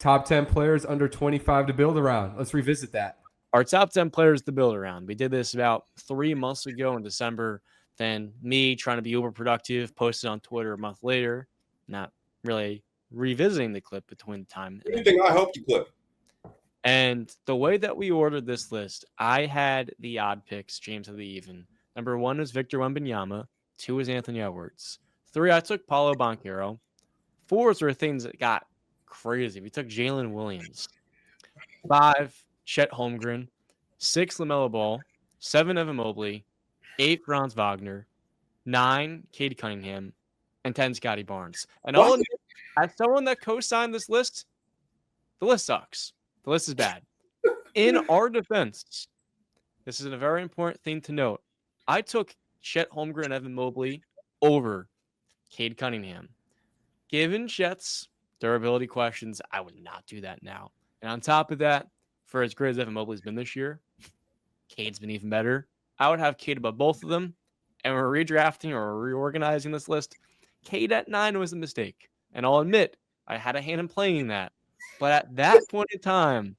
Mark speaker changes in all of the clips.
Speaker 1: top 10 players under 25 to build around. Let's revisit that.
Speaker 2: Our top 10 players to build around. We did this about 3 months ago in December. Then me trying to be uber productive, posted on Twitter a month later, not really revisiting the clip between the time.
Speaker 3: Anything I helped you clip.
Speaker 2: And the way that we ordered this list, I had the odd picks, James had the even. Number 1 is Victor Wembanyama. 2 is Anthony Edwards. 3, I took Paulo Banchero. 4s were things that got crazy. We took Jalen Williams. 5, Chet Holmgren. 6, LaMelo Ball. 7, Evan Mobley. 8, Franz Wagner. 9, Cade Cunningham. And 10, Scotty Barnes. And all as someone that co-signed this list, the list sucks. The list is bad. In our defense, this is a very important thing to note. I took Chet Holmgren and Evan Mobley over Cade Cunningham. Given Chet's durability questions, I would not do that now. And on top of that, for as great as Evan Mobley's been this year, Cade's been even better. I would have Cade above both of them. And we're redrafting or reorganizing this list. Cade at 9 was a mistake. And I'll admit, I had a hand in playing that. But at that point in time,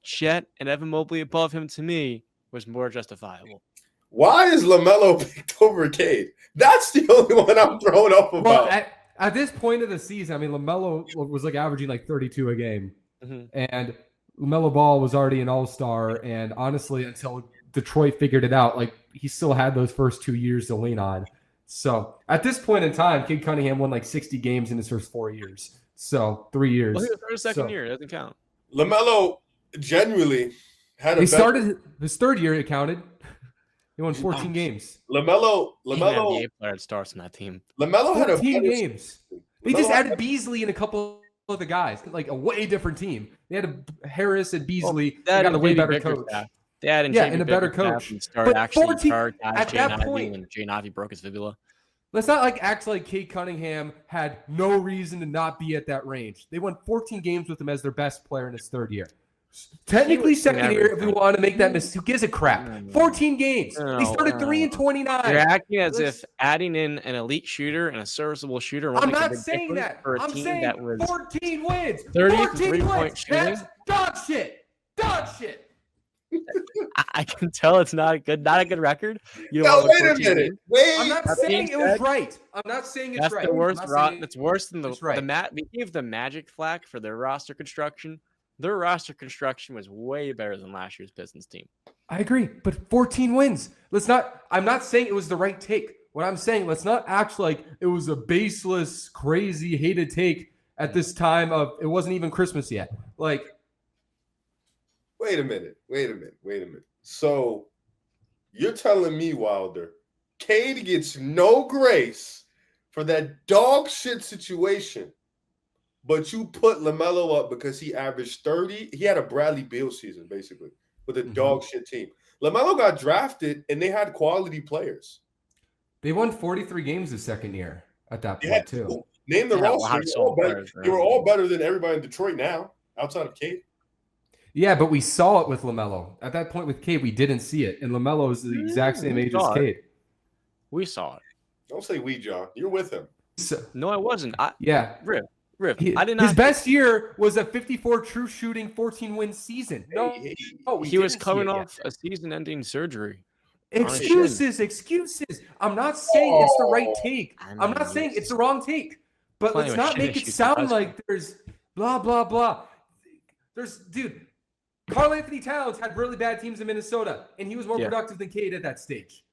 Speaker 2: Chet and Evan Mobley above him to me was more justifiable.
Speaker 3: Why is LaMelo picked over Cade? That's the only one I'm throwing up about.
Speaker 1: Well, at this point of the season, I mean, LaMelo was like averaging like 32 a game. Mm-hmm. And LaMelo Ball was already an all-star. And honestly, until Detroit figured it out, like he still had those first 2 years to lean on. So at this point in time, Cade Cunningham won like 60 games in his first 4 years. So 3 years.
Speaker 2: Well, his second year. It doesn't count.
Speaker 3: LaMelo genuinely had a
Speaker 1: started his third year, it counted. He won 14 games.
Speaker 3: LaMelo
Speaker 2: NBA player starts on that team.
Speaker 3: LaMelo had
Speaker 1: 14 games. They just added Beasley and a couple of the guys, like a way different team. They had Harris and Beasley. They got a way better coach.
Speaker 2: They had
Speaker 1: and a better coach.
Speaker 2: But 14 at that point, when Jane Ivey broke his fibula.
Speaker 1: Let's not act like Cade Cunningham had no reason to not be at that range. They won 14 games with him as their best player in his third year. Technically second year if we want to make that mistake. Who gives a crap? 14 games. They started 3-29.
Speaker 2: You're acting as if adding in an elite shooter and a serviceable shooter.
Speaker 1: I'm not saying that. I'm saying
Speaker 2: that was
Speaker 1: 14 wins.
Speaker 2: 33 point shooting.
Speaker 1: That's dog shit. Dog shit.
Speaker 2: I can tell it's not a good record.
Speaker 3: You don't wait a minute.
Speaker 1: I'm not saying it was right. I'm not saying it's right.
Speaker 2: That's the worst. That's worse than we gave the Magic flack for their roster construction. Their roster construction was way better than last year's Pistons team.
Speaker 1: I agree, but 14 wins. I'm not saying it was the right take. What I'm saying, let's not act like it was a baseless, crazy, hated take at this time of it wasn't even Christmas yet. Like,
Speaker 3: Wait a minute. So you're telling me, Wilder, Cade gets no grace for that dog shit situation, but you put LaMelo up because he averaged 30. He had a Bradley Beal season, basically, with a dog shit team. LaMelo got drafted, and they had quality players.
Speaker 1: They won 43 games his second year at that point, too.
Speaker 3: Name the roster. They were all better than everybody in Detroit now, outside of Cade.
Speaker 1: Yeah, but we saw it with LaMelo. At that point with Cade, we didn't see it. And LaMelo is the exact same age as Cade.
Speaker 2: We saw it.
Speaker 3: Don't say we, John. You're with him.
Speaker 2: No, I wasn't. Rip. I did not.
Speaker 1: His best year was a 54 true shooting, 14-win season.
Speaker 2: He was coming off a season-ending surgery.
Speaker 1: Excuses. I'm not saying it's the right take. I'm not saying it's the wrong take. But let's not make it sound like there's blah, blah, blah. Dude, Karl Anthony Towns had really bad teams in Minnesota, and he was more productive than Cade at that stage,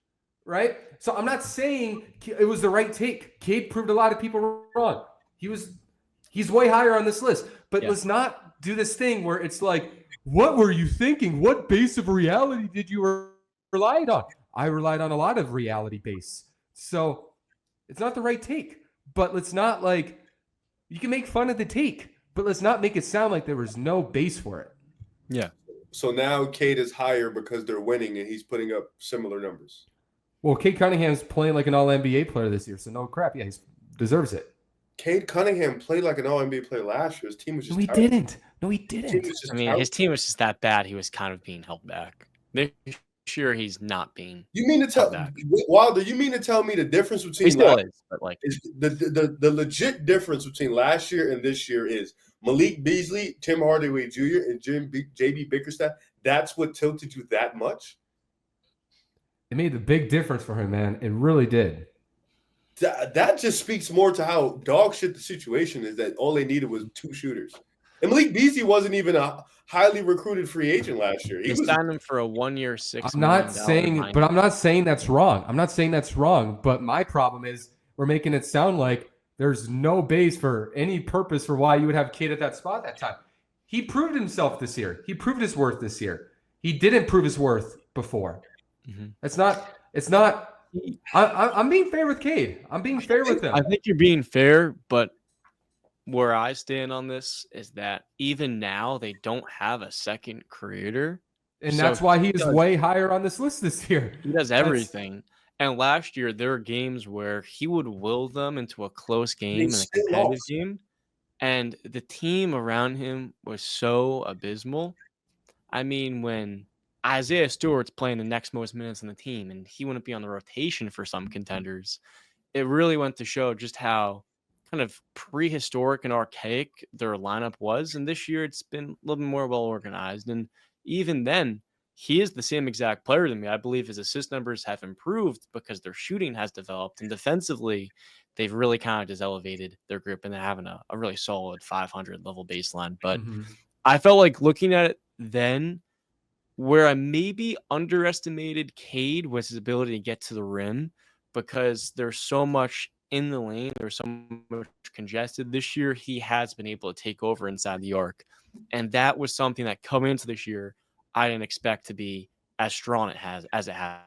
Speaker 1: right? So I'm not saying it was the right take. Cade proved a lot of people wrong. He's way higher on this list. But let's not do this thing where it's like, what were you thinking? What base of reality did you rely on? I relied on a lot of reality base. So it's not the right take. But let's not you can make fun of the take, but let's not make it sound like there was no base for it.
Speaker 2: Yeah.
Speaker 3: So now Cade is higher because they're winning and he's putting up similar numbers.
Speaker 1: Well, Cade Cunningham's playing like an all-NBA player this year, so no crap. Yeah, he deserves it.
Speaker 3: Cade Cunningham played like an all-NBA player last year. His team was just
Speaker 1: No, he didn't.
Speaker 2: His team was just that bad. He was kind of being held back. This year, he's not being.
Speaker 3: You mean to tell Wilder? You mean to tell me the difference between
Speaker 2: he still is, but
Speaker 3: the legit difference between last year and this year is Malik Beasley, Tim Hardaway Jr., and JB Bickerstaff, that's what tilted you that much?
Speaker 1: It made a big difference for him, man. It really did.
Speaker 3: That just speaks more to how dog shit the situation is, that all they needed was 2 shooters. And Malik Beasley wasn't even a highly recruited free agent last year.
Speaker 2: He signed him for a 1-year, $6
Speaker 1: I'm
Speaker 2: million
Speaker 1: not saying, but I'm not saying that's wrong. I'm not saying that's wrong. But my problem is we're making it sound like there's no base for any purpose for why you would have Cade at that spot that time. He proved himself this year. He proved his worth this year. He didn't prove his worth before. Mm-hmm. It's not. I'm being fair with Cade. I'm being fair with him.
Speaker 2: I think you're being fair, but where I stand on this is that even now they don't have a second creator.
Speaker 1: And so that's why he is way higher on this list this year.
Speaker 2: He does everything. And last year, there were games where he would will them into a close game and a competitive game. And the team around him was so abysmal. I mean, when Isaiah Stewart's playing the next most minutes on the team and he wouldn't be on the rotation for some contenders, it really went to show just how kind of prehistoric and archaic their lineup was. And this year it's been a little bit more well organized. And even then, he is the same exact player to me. I believe his assist numbers have improved because their shooting has developed. And defensively, they've really kind of just elevated their group and they're having a really solid 500 level baseline. But I felt like looking at it then, where I maybe underestimated Cade was his ability to get to the rim because there's so much in the lane. There's so much congested. This year, he has been able to take over inside the arc. And that was something that coming into this year, I didn't expect to be as strong as it has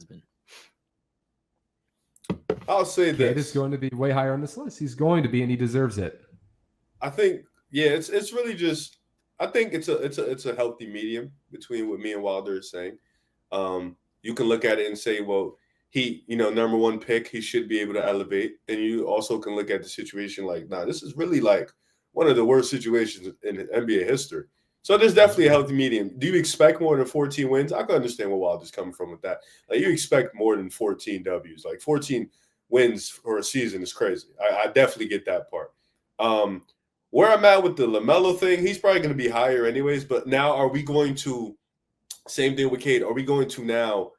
Speaker 2: been.
Speaker 3: I'll say this.
Speaker 1: Cade is going to be way higher on this list. He's going to be, and he deserves it.
Speaker 3: I think, it's really just, I think it's a healthy medium between what me and Wilder is saying. You can look at it and say, well, he, number 1 pick, he should be able to elevate. And you also can look at the situation like, this is really like one of the worst situations in NBA history. So there's definitely a healthy medium. Do you expect more than 14 wins? I can understand where Wilder's coming from with that. Like, you expect more than 14 Ws. Like 14 wins for a season is crazy. I definitely get that part. Where I'm at with the LaMelo thing, he's probably going to be higher anyways. But now are we going to, same thing with Cade, are we going to now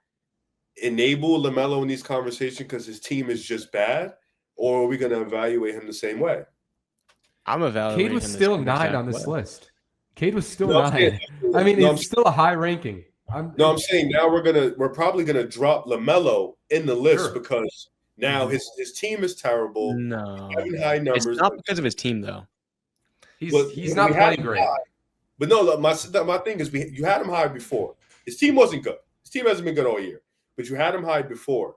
Speaker 3: enable LaMelo in these conversations because his team is just bad? Or are we going to evaluate him the same way?
Speaker 2: I'm evaluating
Speaker 1: Cade was still 9 on this list. Cade was still 9. It's still a high ranking. I'm
Speaker 3: saying now we're probably gonna drop LaMelo in the list because now his team is terrible.
Speaker 2: No,
Speaker 3: having high numbers.
Speaker 2: It's not because of his team though.
Speaker 1: He's not playing great.
Speaker 3: High. But no, my thing is you had him high before. His team wasn't good. His team hasn't been good all year. But you had him high before.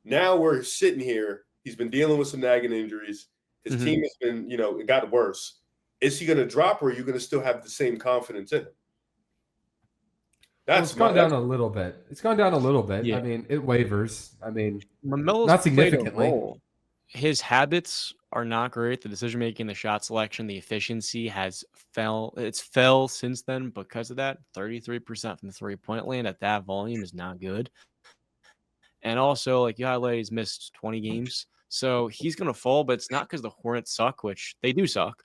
Speaker 3: Now we're sitting here. He's been dealing with some nagging injuries. His team has been, it got worse. Is he going to drop, or are you going to still have the same confidence in him?
Speaker 1: It's gone down a little bit. Yeah. I mean, it wavers. I mean, not significantly.
Speaker 2: His habits are not great. The decision making, the shot selection, the efficiency has fell. It's fell since then because of that. 33% from the 3-point land at that volume is not good. And also, like you highlighted, he's missed 20 games. So he's going to fall, but it's not because the Hornets suck, which they do suck.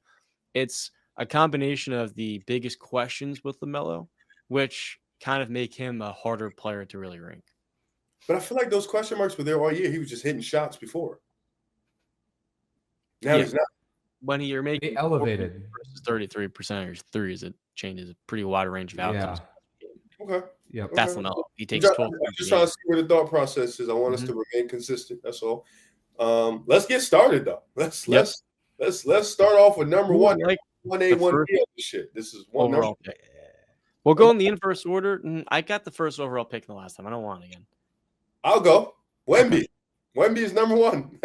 Speaker 2: It's a combination of the biggest questions with LaMelo, which kind of make him a harder player to really rank.
Speaker 3: But I feel like those question marks were there all year. He was just hitting shots before. Now he's not.
Speaker 2: When you're making
Speaker 1: elevated
Speaker 2: versus 33% or threes, it changes a pretty wide range of outcomes.
Speaker 3: Yeah. Okay.
Speaker 1: Yeah,
Speaker 2: that's LaMelo. He takes 12.
Speaker 3: I'm just trying to see where the thought process is. I want us to remain consistent. That's all. Let's get started though. Let's start off with number 1. Like 1A, 1B. Shit. This is one
Speaker 2: overall pick. We'll go in the inverse order. I got the first overall pick the last time. I don't want it again.
Speaker 3: I'll go. Wemby. Wemby is number 1.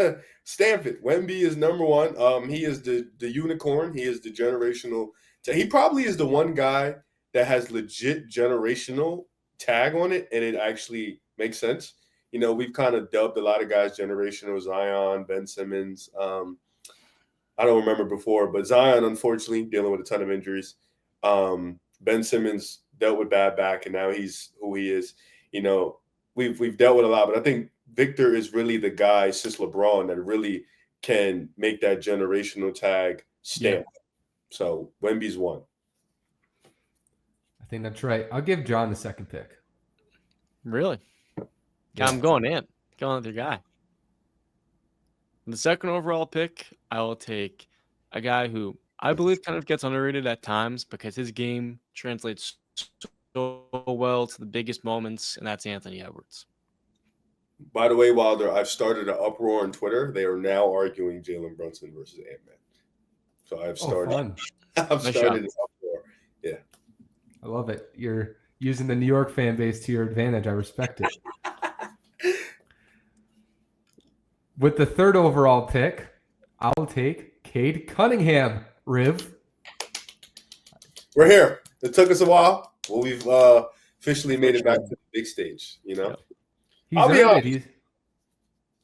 Speaker 3: Stamp it. Wemby is number 1. He is the unicorn. He is the generational. He probably is the one guy that has legit generational tag on it, and it actually makes sense. We've kind of dubbed a lot of guys generational. Zion, Ben Simmons. I don't remember before, but Zion, unfortunately, dealing with a ton of injuries. Ben Simmons dealt with bad back, and now he's who he is. We've dealt with a lot, but I think Victor is really the guy since LeBron that really can make that generational tag stamp. So Wemby's 1.
Speaker 1: I think that's right. I'll give John the second pick.
Speaker 2: Really? Yeah. I'm going with your guy. The second overall pick, I will take a guy who I believe kind of gets underrated at times because his game translates so well to the biggest moments, and that's Anthony Edwards.
Speaker 3: By the way, Wilder, I've started an uproar on Twitter. They are now arguing Jalen Brunson versus Ant-Man. So I've started.
Speaker 1: Fun.
Speaker 3: I've started an uproar. Yeah.
Speaker 1: I love it. You're using the New York fan base to your advantage. I respect it. With the third overall pick, I'll take Cade Cunningham. Riv.
Speaker 3: We're here. It took us a while, but we've officially made it back to the big stage. You know,
Speaker 1: I'll be honest. He's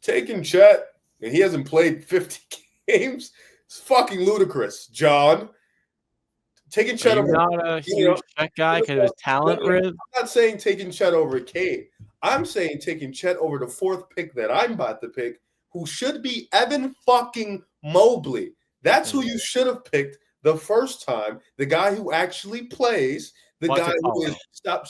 Speaker 3: taking Chet, and he hasn't played 50 games. It's fucking ludicrous, John. Taking Chet over.
Speaker 2: Not a huge Chet guy because of his talent, Riv.
Speaker 3: I'm not saying taking Chet over Cade. I'm saying taking Chet over the fourth pick that I'm about to pick, who should be Evan fucking Mobley. That's who you should have picked the first time. The guy who actually plays. The guy who is stop.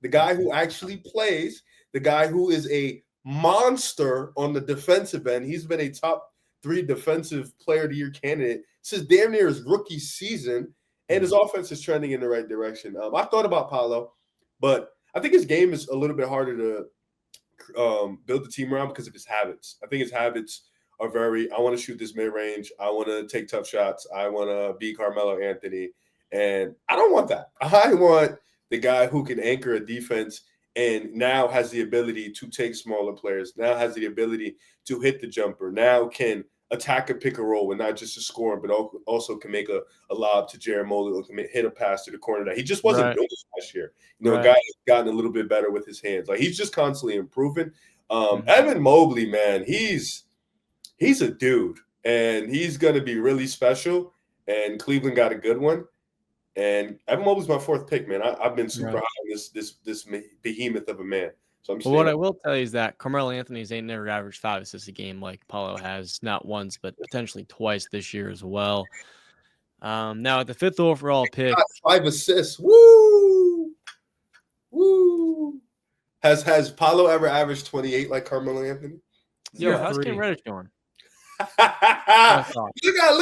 Speaker 3: The guy who actually plays. The guy who is a monster on the defensive end. He's been a top 3 defensive player of the year candidate since damn near his rookie season, and his offense is trending in the right direction. I thought about Paolo, but I think his game is a little bit harder to build the team around because of his habits. I think his habits are I want to shoot this mid-range. I want to take tough shots. I want to be Carmelo Anthony. And I don't want that. I want the guy who can anchor a defense and now has the ability to take smaller players, now has the ability to hit the jumper, now can attack a pick and roll with not just a scorer, but also can make a lob to Jared Mobley or can hit a pass to the corner that he just wasn't doing last year. You know, a guy has gotten a little bit better with his hands. Like, he's just constantly improving. Evan Mobley, man, he's a dude, and he's going to be really special, and Cleveland got a good one. And Evan Mobley's my fourth pick, man. I've been super high on this behemoth of a man. So
Speaker 2: what I will tell you is that Carmelo Anthony's ain't never averaged 5 assists a game like Paulo has, not once, but potentially twice this year as well. Now at the 5th overall pick,
Speaker 3: 5 assists. Woo! Has Paulo ever averaged 28 like Carmelo Anthony?
Speaker 2: Yo, how's Cam Reddish doing?
Speaker 3: Look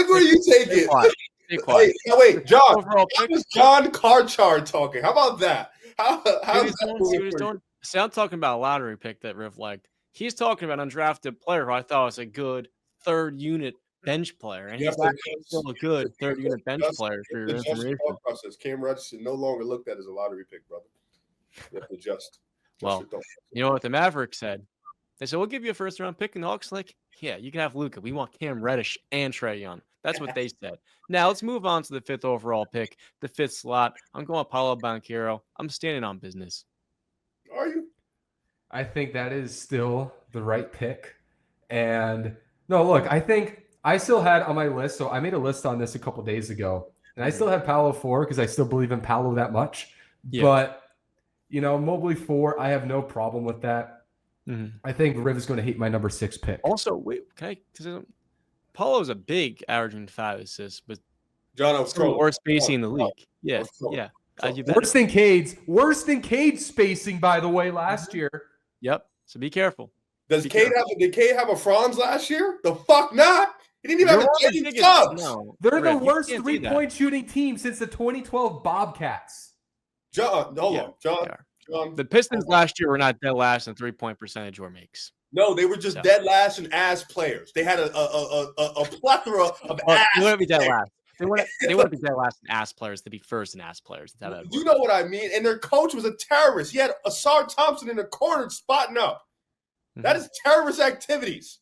Speaker 3: where you take it.
Speaker 2: Be quiet.
Speaker 3: Wait, John. How is John Karchar talking? How about that? How's
Speaker 2: that doing? See, I'm talking about a lottery pick that Riv liked. He's talking about an undrafted player who I thought was a good third unit bench player, and he's still a good third unit bench player for your information.
Speaker 3: Process. Cam Reddish is no longer looked at as a lottery pick, brother. You have to adjust.
Speaker 2: Well, you know what the Mavericks said? They said, we'll give you a first round pick, and the Hawks like, yeah, you can have Luka. We want Cam Reddish and Trae Young. That's what they said. Now let's move on to the 5th overall pick, the 5th slot. I'm going Paolo Banchero. I'm standing on business.
Speaker 3: Are you?
Speaker 1: I think that is still the right pick. And no, look, I think I still had on my list. So I made a list on this a couple days ago, and I still have Paolo 4 because I still believe in Paolo that much. Yeah. But, you know, Mobley 4, I have no problem with that. Mm-hmm. I think Riv is going to hate my number 6 pick.
Speaker 2: Also, wait, Paulo's a big, averaging 5 assists, but
Speaker 3: John, I was
Speaker 2: the worst spacing in the league. Yeah.
Speaker 1: Worse than Cade's spacing, by the way, last year.
Speaker 2: Yep. So be careful.
Speaker 3: Did Cade have a Franz last year? The fuck not. He didn't even have a subs.
Speaker 1: No. They're the worst 3-point shooting team since the 2012 Bobcats.
Speaker 3: John, hold on. John.
Speaker 2: The Pistons last year were not dead last in 3-point percentage or makes.
Speaker 3: No, they were just dead last in ass players. They had a plethora of ass.
Speaker 2: They wouldn't be dead last. They wouldn't be dead last in ass players. They'd be first in ass players.
Speaker 3: You know what I mean? And their coach was a terrorist. He had Asar Thompson in the corner spotting up. Mm-hmm. That is terrorist activities.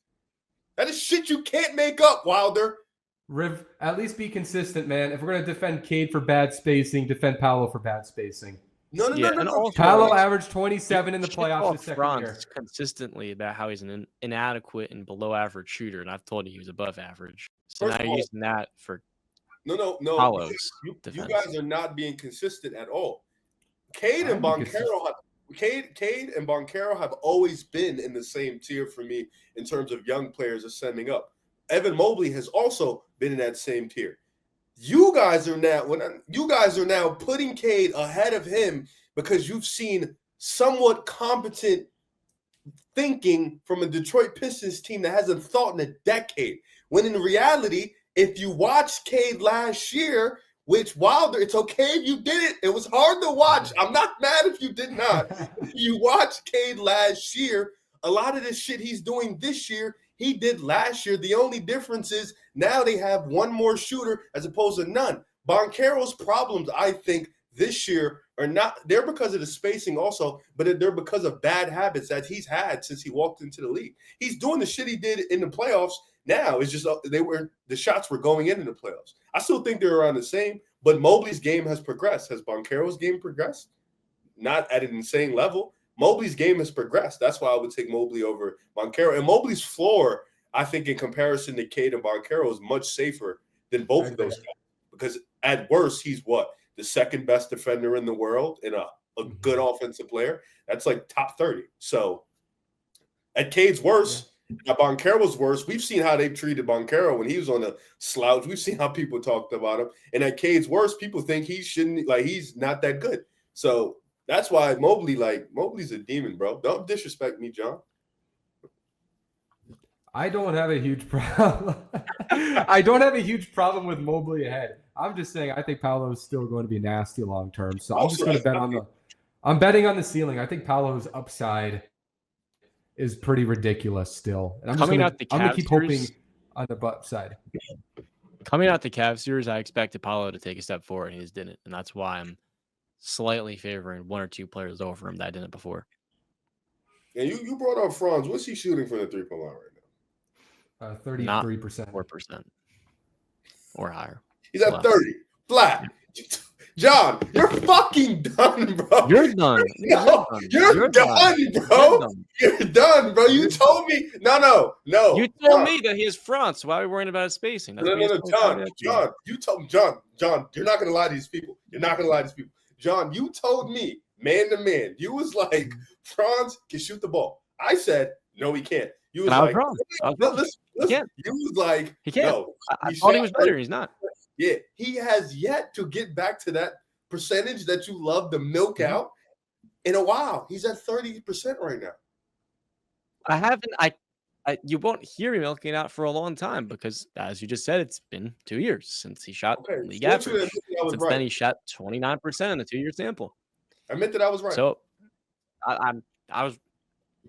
Speaker 3: That is shit you can't make up, Wilder.
Speaker 1: Riv, at least be consistent, man. If we're going to defend Cade for bad spacing, defend Paolo for bad spacing.
Speaker 3: No.
Speaker 1: Paolo averaged 27 in the playoffs the second year.
Speaker 2: Consistently about how he's an inadequate and below average shooter, and I've told you he was above average. So now you're using that for
Speaker 3: Paulo's you guys are not being consistent at all. Cade and Banchero have always been in the same tier for me in terms of young players ascending up. Evan Mobley has also been in that same tier. You guys are now putting Cade ahead of him because you've seen somewhat competent thinking from a Detroit Pistons team that hasn't thought in a decade. When in reality, if you watched Cade last year, which Wilder, it's okay if you did it. It was hard to watch. I'm not mad if you did not. If you watched Cade last year, a lot of this shit he's doing this year, he did last year. The only difference is now they have one more shooter as opposed to none. Banchero's problems, I think, this year are not – they're because of the spacing also, but they're because of bad habits that he's had since he walked into the league. He's doing the shit he did in the playoffs now. It's just the shots were going into the playoffs. I still think they're around the same, but Mobley's game has progressed. Has Banchero's game progressed? Not at an insane level. Mobley's game has progressed. That's why I would take Mobley over Banchero. And Mobley's floor, I think, in comparison to Cade and Banchero, is much safer than both of those guys. Because at worst, he's what? The second best defender in the world and a good offensive player. That's like top 30. So at Cade's worst, at Banchero's worst, we've seen how they've treated Banchero when he was on a slouch. We've seen how people talked about him. And at Cade's worst, people think he's not that good. So that's why Mobley's a demon, bro. Don't disrespect me, John.
Speaker 1: I don't have a huge problem. I don't have a huge problem with Mobley ahead. I'm just saying I think Paolo's still going to be nasty long term. So I'm just going to bet I'm betting on the ceiling. I think Paolo's upside is pretty ridiculous still. And I'm going to keep hoping on the upside.
Speaker 2: Coming out the Cavs series, I expected Paolo to take a step forward, and he just didn't. And that's why I'm slightly favoring one or two players over him that didn't before.
Speaker 3: And you brought up Franz. What's he shooting from the three-point line right now?
Speaker 1: 33%.
Speaker 2: 4% or higher.
Speaker 3: He's at 30. Flat. John, you're fucking done, bro.
Speaker 2: You're done.
Speaker 3: You're done, bro. You're done, bro. You told me. No.
Speaker 2: You told me that he has Franz. Why are we worrying about his spacing?
Speaker 3: No. John. You told John. You're not gonna lie to these people. John, you told me, man to man. You was like, Franz can shoot the ball. I said, no, he can't. You was like, listen. You was like,
Speaker 2: he can't.
Speaker 3: No,
Speaker 2: I thought he was better. He's not.
Speaker 3: Yeah, he has yet to get back to that percentage that you love to milk out in a while. He's at 30% right now.
Speaker 2: I haven't. You won't hear me milking out for a long time because, as you just said, it's been 2 years since he shot league average. Since then, he shot 29% in a 2-year sample.
Speaker 3: I admit that I was right.
Speaker 2: So, I was.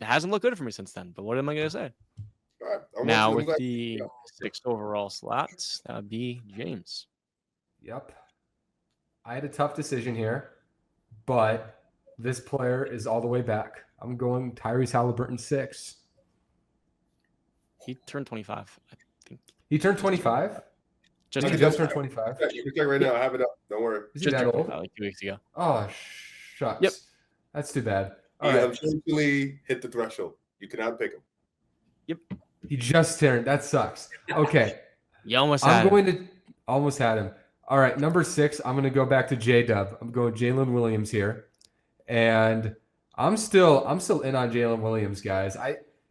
Speaker 2: It hasn't looked good for me since then. But what am I going to say?
Speaker 3: Right.
Speaker 2: Now with the 6th overall slots, that would be James.
Speaker 1: Yep. I had a tough decision here, but this player is all the way back. I'm going Tyrese Halliburton 6.
Speaker 2: He turned 25, I think.
Speaker 1: He turned 25? Just turned 25.
Speaker 3: You can check right now. I have it up. Don't worry.
Speaker 1: Is he that old?
Speaker 2: Like 2 weeks ago.
Speaker 1: Oh, shucks.
Speaker 2: Yep.
Speaker 1: That's too bad.
Speaker 3: He unfortunately hit the threshold. You cannot pick him.
Speaker 2: Yep.
Speaker 1: He just turned. That sucks. Okay.
Speaker 2: You almost had him.
Speaker 1: Almost had him. All right, number 6, I'm going to go back to J-Dub. I'm going Jalen Williams here. And I'm still in on Jalen Williams, guys.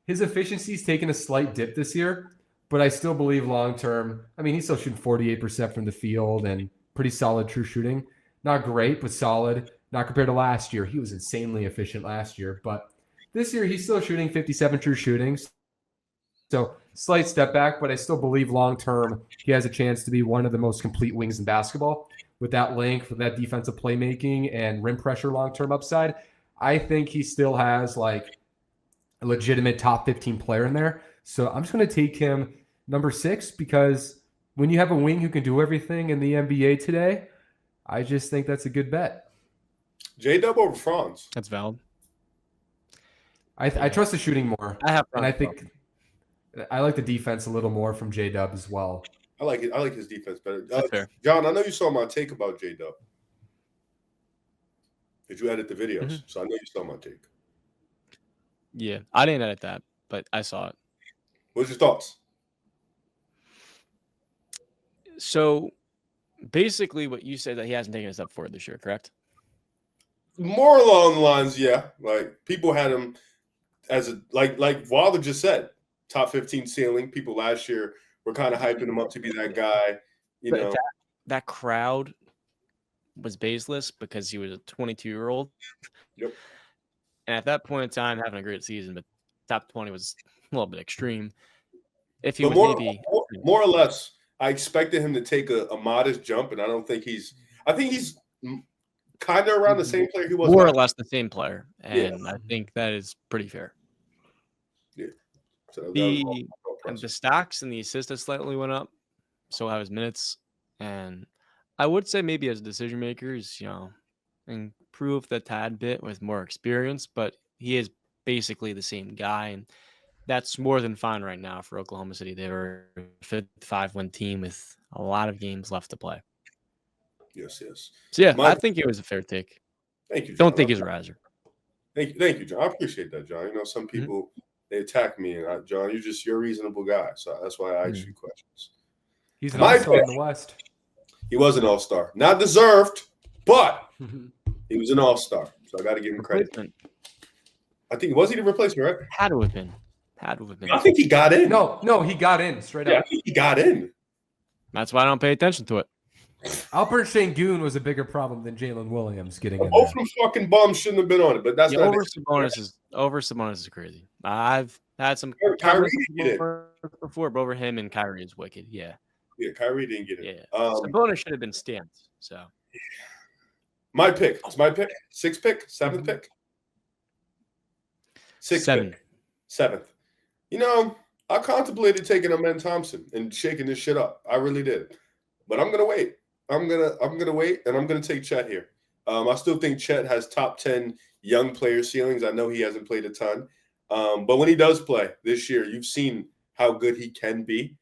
Speaker 1: His efficiency's taken a slight dip this year, but I still believe long term. I mean, he's still shooting 48% from the field and pretty solid true shooting. Not great, but solid. Not compared to last year. He was insanely efficient last year, but this year he's still shooting 57 true shootings. So slight step back, but I still believe long term he has a chance to be one of the most complete wings in basketball with that length, with that defensive playmaking and rim pressure long term upside. I think he still has like a legitimate top 15 player in there. So I'm just going to take him number 6 because when you have a wing who can do everything in the NBA today, I just think that's a good bet.
Speaker 3: J-Dub over Franz.
Speaker 2: That's valid.
Speaker 1: I trust the shooting more.
Speaker 2: And
Speaker 1: I think I like the defense a little more from J-Dub as well.
Speaker 3: I like it. I like his defense better.
Speaker 2: That's fair.
Speaker 3: John, I know you saw my take about J-Dub. Did you edit the videos?
Speaker 2: Mm-hmm.
Speaker 3: So I know you saw my take.
Speaker 2: Yeah, I didn't edit that, but I saw it.
Speaker 3: What's your thoughts?
Speaker 2: So basically what you said that he hasn't taken a step forward this year, correct?
Speaker 3: More along the lines, yeah. Like people had him as a like Wilder just said, top 15 ceiling. People last year were kind of hyping him up to be that guy. You know,
Speaker 2: that crowd was baseless because he was a 22-year-old.
Speaker 3: Yep.
Speaker 2: And at that point in time, having a great season, but top 20 was a little bit extreme. If he was
Speaker 3: more or less, I expected him to take a modest jump, and I don't think I think he's kind of around the same player he was.
Speaker 2: More or less the same player, and I think that is pretty fair.
Speaker 3: Yeah. So
Speaker 2: the stocks and the assists slightly went up, so have his minutes, and I would say maybe as decision makers, improve the tad bit with more experience, but he is basically the same guy, and that's more than fine right now for Oklahoma City. They were a 5-win team with a lot of games left to play.
Speaker 3: Yes.
Speaker 2: So yeah, I think it was a fair take.
Speaker 3: Thank you, John.
Speaker 2: Don't think he's a riser.
Speaker 3: Thank you, John. I appreciate that, John. Some people they attack me, and John, you're a reasonable guy, so that's why I ask you questions.
Speaker 1: He's an all-star in the West.
Speaker 3: He was an all-star, not deserved, but he was an all-star. So I got to give him credit. I think was he the replacement, right?
Speaker 2: Had to have been.
Speaker 3: I think he got in.
Speaker 1: No, he got in straight up.
Speaker 3: I think he got in.
Speaker 2: That's why I don't pay attention to it.
Speaker 1: Alperen Sengun was a bigger problem than Jalen Williams getting in.
Speaker 3: Both of them fucking bums shouldn't have been on it, but that's not
Speaker 2: over Sabonis is crazy. I've had some
Speaker 3: Kyrie
Speaker 2: before, but over him and Kyrie is wicked. Yeah,
Speaker 3: Kyrie didn't get it.
Speaker 2: Yeah, Sabonis should have been stamped. So
Speaker 3: my pick. It's my pick. 6th pick, 7th pick. 6th pick. 7th. I contemplated taking Amen Thompson and shaking this shit up. I really did, but I'm gonna wait. I'm gonna wait, and I'm gonna take Chet here. I still think Chet has top 10 young player ceilings. I know he hasn't played a ton, but when he does play this year, you've seen how good he can be,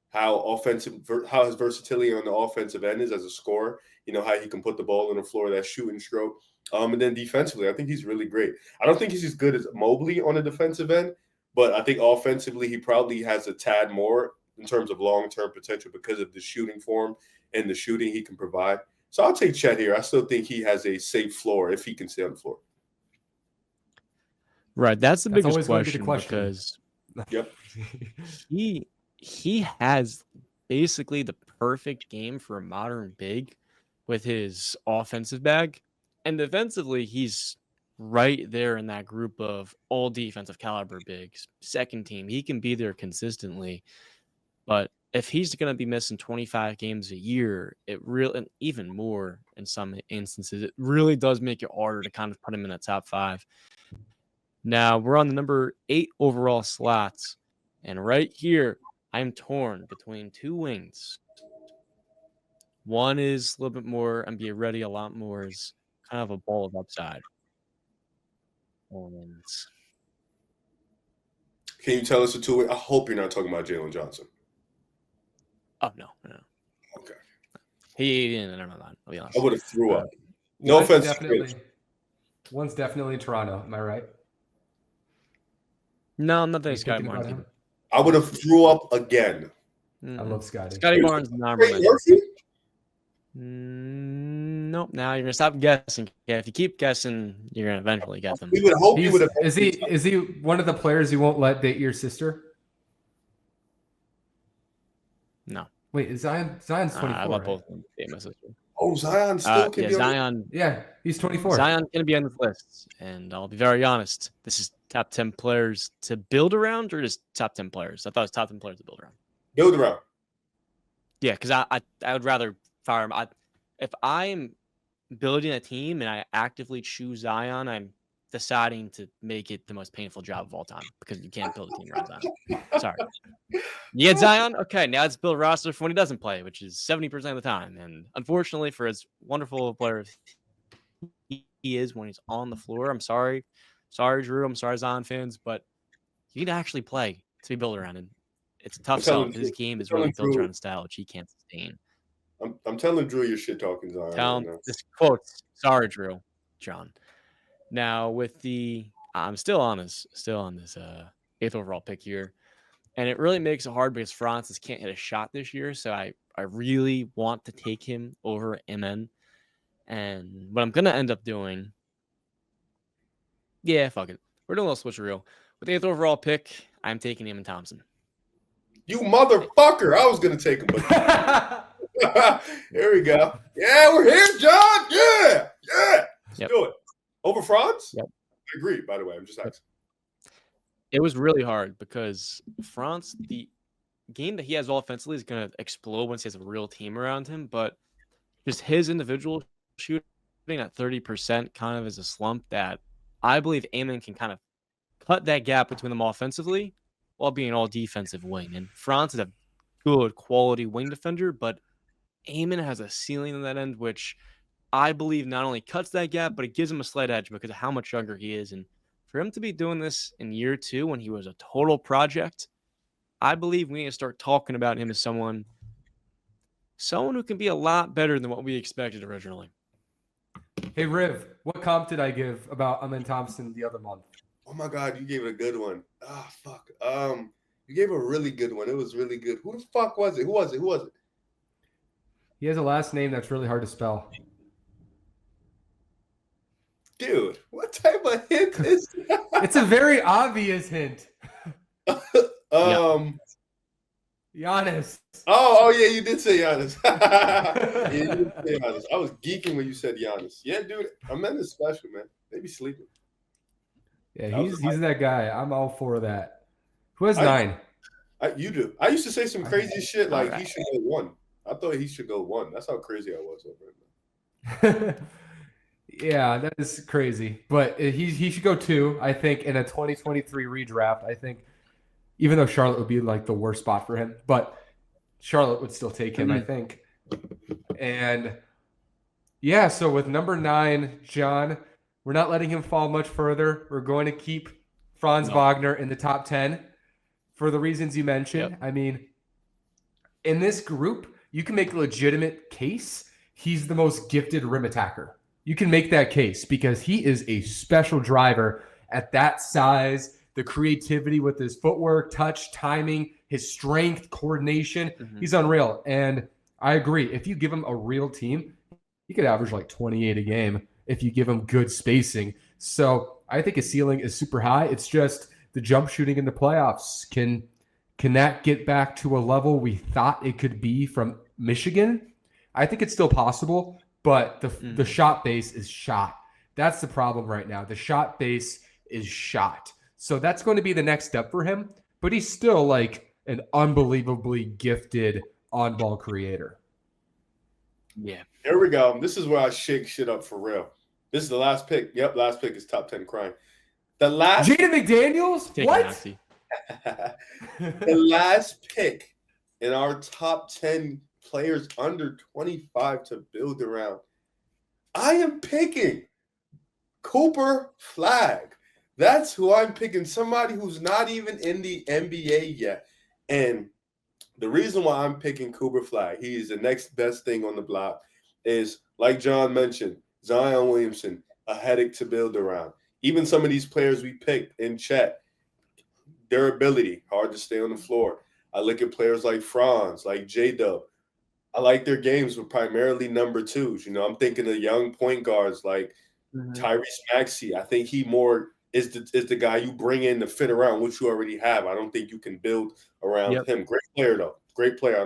Speaker 3: how his versatility on the offensive end is as a scorer. How he can put the ball on the floor, that shooting stroke, and then defensively, I think he's really great. I don't think he's as good as Mobley on the defensive end, but I think offensively he probably has a tad more in terms of long-term potential because of the shooting form and the shooting he can provide. So I'll take Chet here. I still think he has a safe floor if he can stay on the floor.
Speaker 2: Right. That's the biggest question because he has basically the perfect game for a modern big with his offensive bag. And defensively, he's right there in that group of all defensive caliber bigs. Second team, he can be there consistently. But if he's going to be missing 25 games a year, and even more in some instances, it really does make it harder to kind of put him in the top 5. Now, we're on the number 8 overall slots. And right here, I'm torn between 2 wings. One is a little bit more NBA ready, a lot more is kind of a ball of upside. And
Speaker 3: can you tell us the 2? I hope you're not talking about Jalen Johnson.
Speaker 2: Oh, no.
Speaker 3: Okay.
Speaker 2: Never mind. I'll be honest.
Speaker 3: I would have threw up. No offense.
Speaker 1: One's definitely in Toronto. Am I right?
Speaker 2: No, I'm not thinking Scotty Barnes.
Speaker 3: I would have threw up again.
Speaker 1: I love Scotty.
Speaker 2: Scotty Barnes is not nope. Now you're gonna stop guessing. Yeah, if you keep guessing, you're gonna eventually get them.
Speaker 3: We would hope he would have.
Speaker 1: Is he one of the players you won't let date your sister?
Speaker 2: No.
Speaker 1: Wait, Zion's 24.
Speaker 2: I love both of them. Date my sister.
Speaker 3: Oh, Zion still can be
Speaker 2: Zion.
Speaker 1: Yeah, he's 24.
Speaker 2: Zion's gonna be on this list, and I'll be very honest. This is top 10 players to build around, or just top 10 players? I thought it was top 10 players to build around.
Speaker 3: Build around.
Speaker 2: Yeah, because I would rather fire him. If I'm building a team and I actively choose Zion, I'm deciding to make it the most painful job of all time because you can't build a team around Zion. Sorry. You get Zion? Okay, now let's build a roster for when he doesn't play, which is 70% of the time. And unfortunately, for as wonderful a player he is when he's on the floor, I'm sorry. Sorry, Drew. I'm sorry, Zion fans, but you need to actually play to be built around. And it's a tough sell. His game is really built around a style which he can't sustain.
Speaker 3: I'm telling Drew you're shit talking Zion.
Speaker 2: Tell him this quotes. Sorry, Drew. John. Now with I'm still on this 8th overall pick here, and it really makes it hard because Francis can't hit a shot this year. So I really want to take him over MN, and what I'm gonna end up doing. Yeah, fuck it. We're doing a little switcheroo. With the 8th overall pick, I'm taking Amen Thompson.
Speaker 3: You motherfucker! I was gonna take him, but Here we go. Yeah, we're here, John. Yeah. Let's do it. Over Franz?
Speaker 2: Yep.
Speaker 3: I agree, by the way. I'm just asking.
Speaker 2: It was really hard because Franz, the game that he has offensively is going to explode once he has a real team around him. But just his individual shooting at 30% kind of is a slump that I believe Amon can kind of cut that gap between them offensively while being an all defensive wing. And Franz is a good quality wing defender, but Amon has a ceiling on that end, which I believe not only cuts that gap, but it gives him a slight edge because of how much younger he is. And for him to be doing this in year 2 when he was a total project, I believe we need to start talking about him as someone who can be a lot better than what we expected originally.
Speaker 1: Hey, Riv, what comp did I give about Amen Thompson the other month?
Speaker 3: Oh my God, you gave it a good one. Ah, fuck. You gave a really good one. It was really good. Who the fuck was it? Who was it?
Speaker 1: He has a last name that's really hard to spell.
Speaker 3: Dude, what type of hint is that?
Speaker 1: It's a very obvious hint. Giannis.
Speaker 3: Oh yeah, you did say Giannis. Yeah, you did say Giannis. I was geeking when you said Giannis. Yeah, dude, Amen is special, man. They be sleeping.
Speaker 1: Yeah, he's that guy. I'm all for that. Who has 9?
Speaker 3: You do. I used to say some crazy shit like
Speaker 2: right.
Speaker 3: He should go 1. I thought he should go 1. That's how crazy I was over it.
Speaker 1: Yeah, that is crazy. But he should go 2, I think, in a 2023 redraft. I think, even though Charlotte would be like the worst spot for him, but Charlotte would still take him, I think. And yeah, so with number 9, John, we're not letting him fall much further. We're going to keep Franz Wagner in the top 10 for the reasons you mentioned. I mean, in this group, you can make a legitimate case. He's the most gifted rim attacker. You can make that case because he is a special driver at that size, the creativity with his footwork, touch, timing, his strength, coordination. He's unreal. And I agree. If you give him a real team, he could average like 28 a game if you give him good spacing. So I think his ceiling is super high. It's just the jump shooting in the playoffs. Can that get back to a level we thought it could be from Michigan? I think it's still possible, but the shot base is shot. That's the problem right now. The shot base is shot. So that's going to be the next step for him, but he's still like an unbelievably gifted on-ball creator.
Speaker 2: Yeah.
Speaker 3: Here we go. This is where I shake shit up for real. This is the last pick. Yep, last pick is top 10 crime. The last
Speaker 1: Jaden McDaniels? What?
Speaker 3: The last pick in our top 10 players under 25 to build around. I am picking Cooper Flagg. That's who I'm picking, somebody who's not even in the NBA yet. And the reason why I'm picking Cooper Flagg, he is the next best thing on the block, is, like John mentioned, Zion Williamson, a headache to build around. Even some of these players we picked in chat, their ability, hard to stay on the floor. I look at players like Franz, like J-Dub. I like their games with primarily number 2s. You know, I'm thinking of young point guards like Tyrese Maxey. I think he more is the guy you bring in to fit around what you already have. I don't think you can build around him. Great player, though. Great player.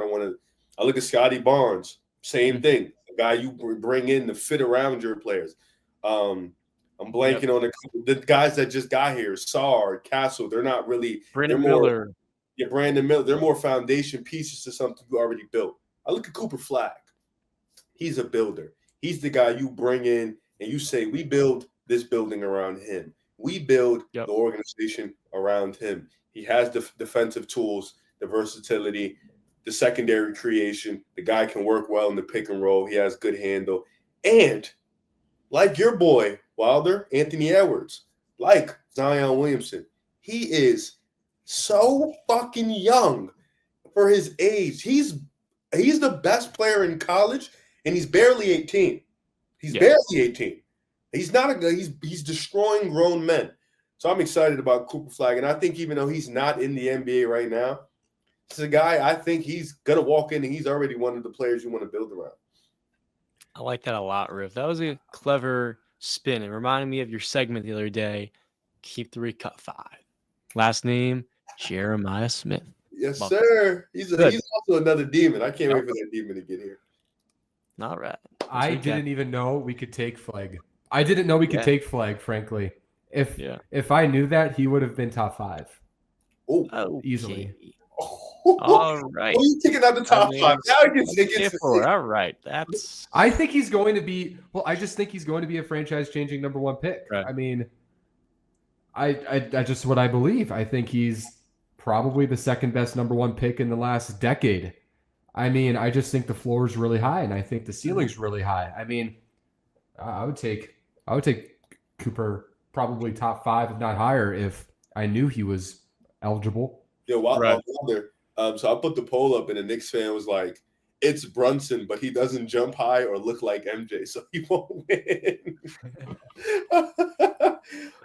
Speaker 3: I look at Scotty Barnes. Same thing. The guy you bring in to fit around your players. I'm blanking on the guys that just got here. Sard, Castle. They're not really
Speaker 2: Brandon Miller.
Speaker 3: Yeah, Brandon Miller. They're more foundation pieces to something you already built. I look at Cooper Flagg. He's a builder. He's the guy you bring in and you say, we build this building around him. We build the organization around him. He has the defensive tools, the versatility, the secondary creation. The guy can work well in the pick and roll. He has good handle. And like your boy, Wilder, Anthony Edwards, like Zion Williamson, he is so fucking young for his age. He's the best player in college, and he's barely 18. He's barely 18. He's not a good. He's destroying grown men. So I'm excited about Cooper Flagg, and I think even though he's not in the NBA right now, it's a guy I think he's gonna walk in, and he's already one of the players you want to build around.
Speaker 2: I like that a lot, Riff. That was a clever spin. It reminded me of your segment the other day. Keep 3, cut 5. Last name Jeremiah Smith.
Speaker 3: Yes, sir. He's also also another demon. I can't wait for that demon to get here.
Speaker 2: All right.
Speaker 1: I didn't even know we could take Flag. I didn't know we could take Flag, frankly. If I knew that, he would have been top 5.
Speaker 3: Oh,
Speaker 1: easily.
Speaker 2: All right.
Speaker 3: What are you taking out the top 5? Now it gets
Speaker 2: all right. That's.
Speaker 1: I think he's going to be. Well, I just think he's going to be a franchise-changing number 1 pick.
Speaker 2: Right.
Speaker 1: I mean, I just what I believe. I think he's probably the second best number 1 pick in the last decade. I mean, I just think the floor is really high, and I think the ceiling's really high. I mean, I would take Cooper probably top 5, if not higher, if I knew he was eligible.
Speaker 3: Yeah, so I put the poll up, and the Knicks fan was like, "It's Brunson, but he doesn't jump high or look like MJ, so he won't win."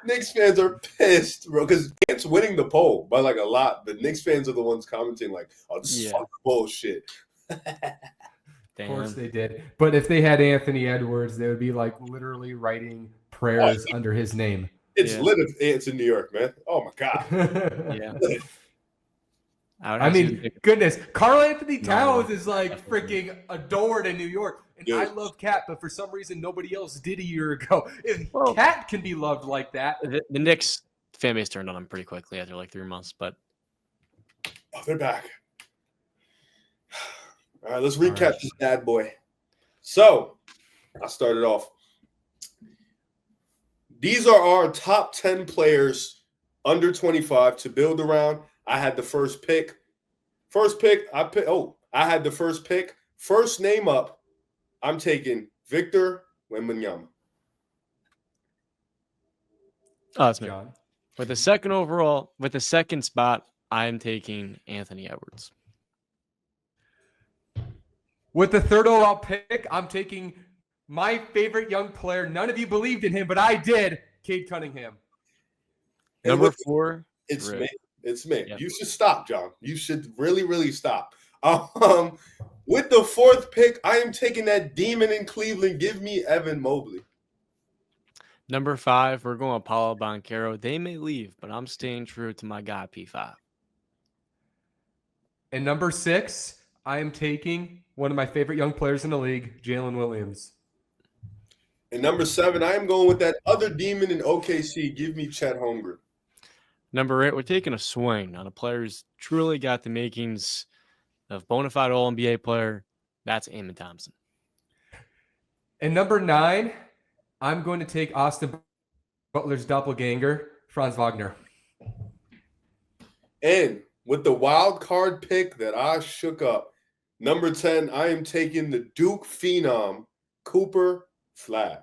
Speaker 3: Knicks fans are pissed, bro, because Ant's winning the poll by like a lot. But Knicks fans are the ones commenting like, "Oh, this is fucking bullshit."
Speaker 1: Of course they did. But if they had Anthony Edwards, they would be like literally writing prayers under his name.
Speaker 3: It's lit if Ant's in New York, man. Oh my god.
Speaker 2: Yeah.
Speaker 1: I mean, goodness, Karl Anthony Towns is like freaking adored in New York. And I love Cat, but for some reason nobody else did a year ago. If Cat can be loved like that.
Speaker 2: The Knicks fan base turned on him pretty quickly after like 3 months, but
Speaker 3: they're back. All right, let's recap this bad boy. So, I started off. These are our top 10 players under 25 to build around. I had the first pick. I had the first pick. First name up, I'm taking Victor Wembanyama.
Speaker 2: Oh, that's me. John. With the second spot, I'm taking Anthony Edwards.
Speaker 1: With the third overall pick, I'm taking my favorite young player. None of you believed in him, but I did. Cade Cunningham.
Speaker 2: Number 4.
Speaker 3: It's me. It's me.
Speaker 2: Yep.
Speaker 3: You should stop, John. You should really, really stop. With the 4th pick, I am taking that demon in Cleveland. Give me Evan Mobley.
Speaker 2: Number 5, we're going Paulo Banchero. They may leave, but I'm staying true to my guy, P5.
Speaker 1: And number 6, I am taking one of my favorite young players in the league, Jalen Williams.
Speaker 3: And number 7, I am going with that other demon in OKC. Give me Chet Holmgren.
Speaker 2: Number 8, we're taking a swing on a player who's truly got the makings of bona fide All-NBA player. That's Amen Thompson.
Speaker 1: And number 9, I'm going to take Austin Butler's doppelganger, Franz Wagner.
Speaker 3: And with the wild card pick that I shook up, number 10, I am taking the Duke phenom, Cooper Flag.